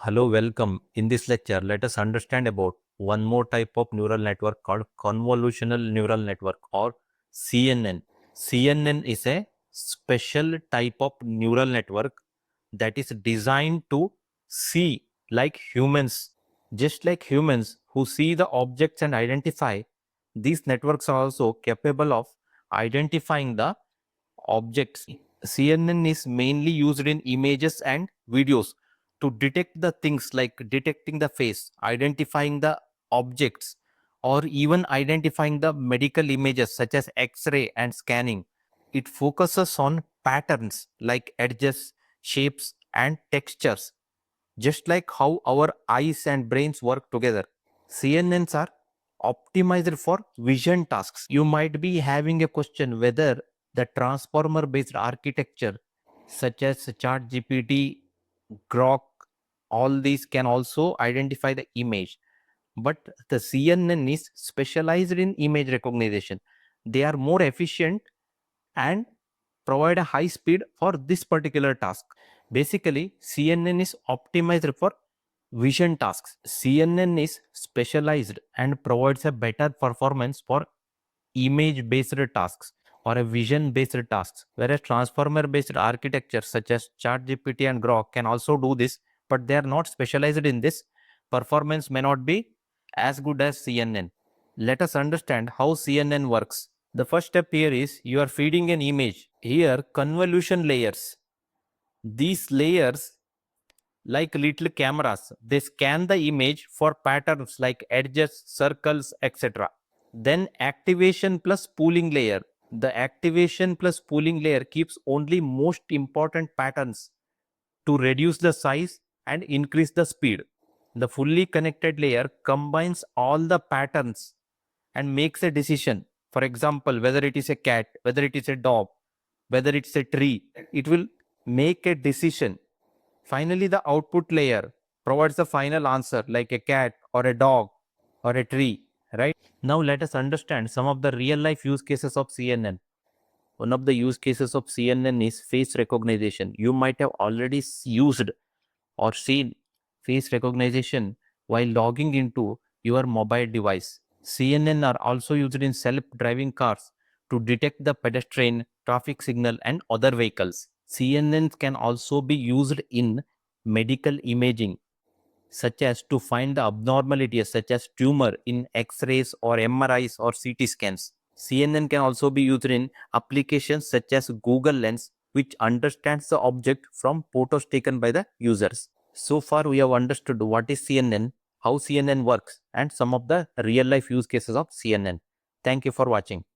Hello, welcome. In this lecture, let us understand about one more type of neural network called convolutional neural network or CNN. CNN is a special type of neural network that is designed to see like humans. Just like humans who see the objects and identify, these networks are also capable of identifying the objects. CNN is mainly used in images and videos to detect the things like detecting the face, identifying the objects, or even identifying the medical images such as X-ray and scanning. It focuses on patterns like edges, shapes, and textures, just like how our eyes and brains work together. CNNs are optimized for vision tasks. You might be having a question whether the transformer based architecture such as ChatGPT, Grok, all these can also identify the image. But the CNN is specialized in image recognition. They are more efficient and provide a high speed for this particular task. Basically, CNN is optimized for vision tasks. CNN is specialized and provides a better performance for image based tasks or a vision based tasks, whereas transformer based architecture such as ChatGPT and Grok can also do this, but they are not specialized in this. Performance may not be as good as CNN. Let us understand how CNN works. The first step here is you are feeding an image. Here, convolution layers. These layers, like little cameras, they scan the image for patterns like edges, circles, etc. Then activation plus pooling layer. The activation plus pooling layer keeps only most important patterns to reduce the size and increase the speed. The fully connected layer combines all the patterns and makes a decision. For example, whether it is a cat, whether it is a dog, whether it's a tree, it will make a decision. Finally, the output layer provides the final answer like a cat or a dog or a tree, right? Now let us understand some of the real life use cases of CNN. One of the use cases of CNN is face recognition. You might have already used or seen face recognition while logging into your mobile device. CNN are also used in self-driving cars to detect the pedestrian, traffic signal, and other vehicles. CNNs can also be used in medical imaging, such as to find the abnormalities such as tumor in X-rays or MRIs or CT scans. CNN can also be used in applications such as Google Lens, which understands the object from photos taken by the users. So far, we have understood what is CNN, how CNN works, and some of the real life use cases of CNN. Thank you for watching.